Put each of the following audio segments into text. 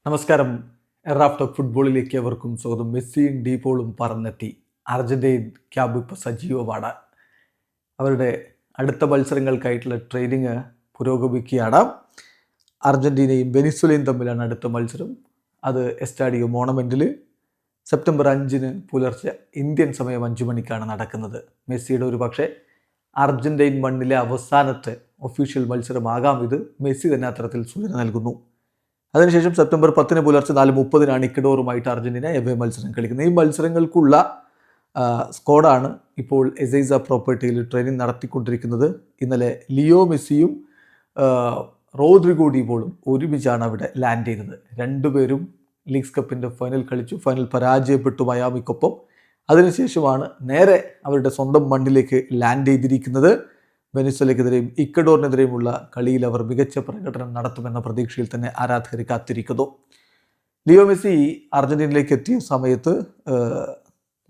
നമസ്കാരം. Raf talk ഫുട്ബോളിലേക്ക് അവർക്കും സ്വാഗതം. മെസ്സിയും ഡീപോളും പറന്നെത്തി. അർജന്റീൻ ക്യാമ്പ് ഇപ്പോൾ സജീവമാണ്. അവരുടെ അടുത്ത മത്സരങ്ങൾക്കായിട്ടുള്ള ട്രെയിനിങ് പുരോഗമിക്കുകയാണ്. അർജന്റീനയും വെനിസ്വലയും തമ്മിലാണ് അടുത്ത മത്സരം. അത് എസ്റ്റാഡിയോ മോണമെൻറ്റിൽ സെപ്റ്റംബർ 5 പുലർച്ചെ ഇന്ത്യൻ സമയം 5 മണിക്കാണ് നടക്കുന്നത്. മെസ്സിയുടെ ഒരു പക്ഷേ അർജന്റീൻ മണ്ണിലെ അവസാനത്തെ ഒഫീഷ്യൽ മത്സരമാകാം ഇത്. മെസ്സി തന്നെ അത്തരത്തിൽ സൂചന നൽകുന്നു. അതിനുശേഷം സെപ്റ്റംബർ 10 പുലർച്ചെ 4:30 ഇക്വഡോറുമായിട്ട് അർജന്റീന എവേ മത്സരം കളിക്കുന്നത്. ഈ മത്സരങ്ങൾക്കുള്ള സ്ക്വാഡാണ് ഇപ്പോൾ എസൈസ പ്രോപ്പർട്ടിയിൽ ട്രെയിനിങ് നടത്തിക്കൊണ്ടിരിക്കുന്നത്. ഇന്നലെ ലിയോ മെസ്സിയും റോദ്രിഗോ ഡീപോളും ഒരുമിച്ചാണ് അവിടെ ലാൻഡ് ചെയ്തത്. രണ്ടുപേരും ലീഗ്സ് കപ്പിൻ്റെ ഫൈനൽ കളിച്ചു. ഫൈനൽ പരാജയപ്പെട്ടു മയാമിക്കൊപ്പം. അതിനുശേഷമാണ് നേരെ അവരുടെ സ്വന്തം മണ്ണിലേക്ക് ലാൻഡ് ചെയ്തിരിക്കുന്നത്. വെനിസ്വലയ്ക്കെതിരെയും ഇക്വഡോറിനെതിരെയുമുള്ള കളിയിൽ അവർ മികച്ച പ്രകടനം നടത്തുമെന്ന പ്രതീക്ഷയിൽ തന്നെ ആരാധകരെ കാത്തിരിക്കുന്നു. ലിയോ മെസ്സി അർജന്റീനയിലേക്ക് എത്തിയ സമയത്ത്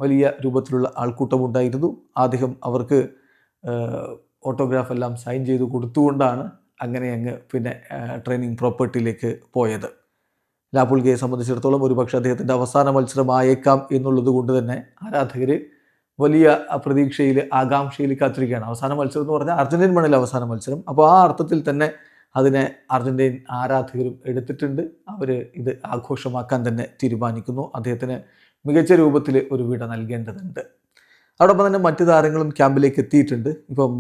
വലിയ രൂപത്തിലുള്ള ആൾക്കൂട്ടമുണ്ടായിരുന്നു. ആദ്യം അവർക്ക് ഓട്ടോഗ്രാഫ് എല്ലാം സൈൻ ചെയ്ത് കൊടുത്തുകൊണ്ടാണ് അങ്ങ് പിന്നെ ട്രെയിനിങ് പ്രോപ്പർട്ടിയിലേക്ക് പോയത്. ലാപുൾഗയെ സംബന്ധിച്ചിടത്തോളം ഒരുപക്ഷെ അദ്ദേഹത്തിൻ്റെ അവസാന മത്സരമായേക്കാം എന്നുള്ളത് കൊണ്ട് തന്നെ ആരാധകർ വലിയ പ്രതീക്ഷയിൽ ആകാംക്ഷയിൽ കാത്തിരിക്കുകയാണ്. അവസാന മത്സരം എന്ന് പറഞ്ഞാൽ അർജന്റീൻ മണ്ണിലെ അവസാന മത്സരം. അപ്പോൾ ആ അർത്ഥത്തിൽ തന്നെ അതിനെ അർജന്റീൻ ആരാധകരും എടുത്തിട്ടുണ്ട്. അവർ ഇത് ആഘോഷമാക്കാൻ തന്നെ തീരുമാനിക്കുന്നു. അദ്ദേഹത്തിന് മികച്ച രൂപത്തിൽ ഒരു വിട നൽകേണ്ടതുണ്ട്. അതോടൊപ്പം തന്നെ മറ്റു താരങ്ങളും ക്യാമ്പിലേക്ക് എത്തിയിട്ടുണ്ട്. ഇപ്പം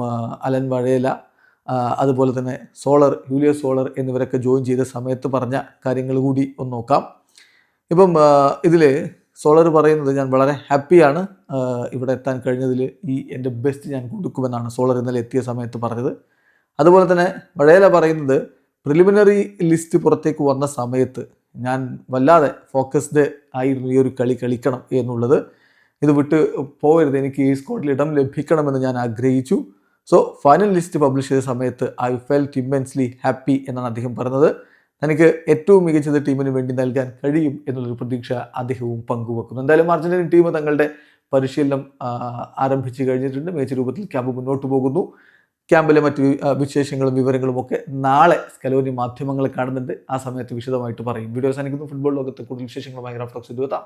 അലൻ വഴേല, അതുപോലെ തന്നെ യൂലിയസ് സോളർ എന്നിവരൊക്കെ ജോയിൻ ചെയ്ത സമയത്ത് പറഞ്ഞ കാര്യങ്ങൾ കൂടി ഒന്ന് നോക്കാം. ഇപ്പം ഇതിൽ സോളർ പറയുന്നത്, ഞാൻ വളരെ ഹാപ്പിയാണ് ഇവിടെ എത്താൻ കഴിഞ്ഞതിൽ, എൻ്റെ ബെസ്റ്റ് ഞാൻ കൊടുക്കുമെന്നാണ് സോളർ ഇന്നലെ എത്തിയ സമയത്ത് പറഞ്ഞത്. അതുപോലെ തന്നെ വഴേല പറയുന്നത്, പ്രിലിമിനറി ലിസ്റ്റ് പുറത്തേക്ക് വന്ന സമയത്ത് ഞാൻ വല്ലാതെ ഫോക്കസ്ഡ് ആയിരുന്നു ഈ ഒരു കളി കളിക്കണം എന്നുള്ളത്. ഇത് വിട്ട് പോകരുത്, എനിക്ക് ഈ സ്ക്വാഡിൽ ഇടം ലഭിക്കണമെന്ന് ഞാൻ ആഗ്രഹിച്ചു. സോ ഫൈനൽ ലിസ്റ്റ് പബ്ലിഷ് ചെയ്ത സമയത്ത് ഐ ഫെൽറ്റ് ഇമ്മൻസ്ലി ഹാപ്പി എന്നാണ് അദ്ദേഹം പറഞ്ഞത്. തനിക്ക് ഏറ്റവും മികച്ചത് ടീമിന് വേണ്ടി നൽകാൻ കഴിയും എന്നുള്ളൊരു പ്രതീക്ഷ അദ്ദേഹവും പങ്കുവെക്കുന്നു. എന്തായാലും അർജന്റീൻ ടീം തങ്ങളുടെ പരിശീലനം ആരംഭിച്ചു കഴിഞ്ഞിട്ടുണ്ട്. മികച്ച രൂപത്തിൽ ക്യാമ്പ് മുന്നോട്ട് പോകുന്നു. ക്യാമ്പിലെ മറ്റ് വിശേഷങ്ങളും വിവരങ്ങളും ഒക്കെ നാളെ സ്കലോനി മാധ്യമങ്ങളെ കാണുന്നുണ്ട്. ആ സമയത്ത് വിശദമായിട്ട് പറയും. വീഡിയോ അവസാനിക്കുന്നു. ഫുട്ബോൾ ലോകത്തെ കൂടുതൽ വിശേഷങ്ങളുമായി റാഫ് ടോക്സ് എത്താം.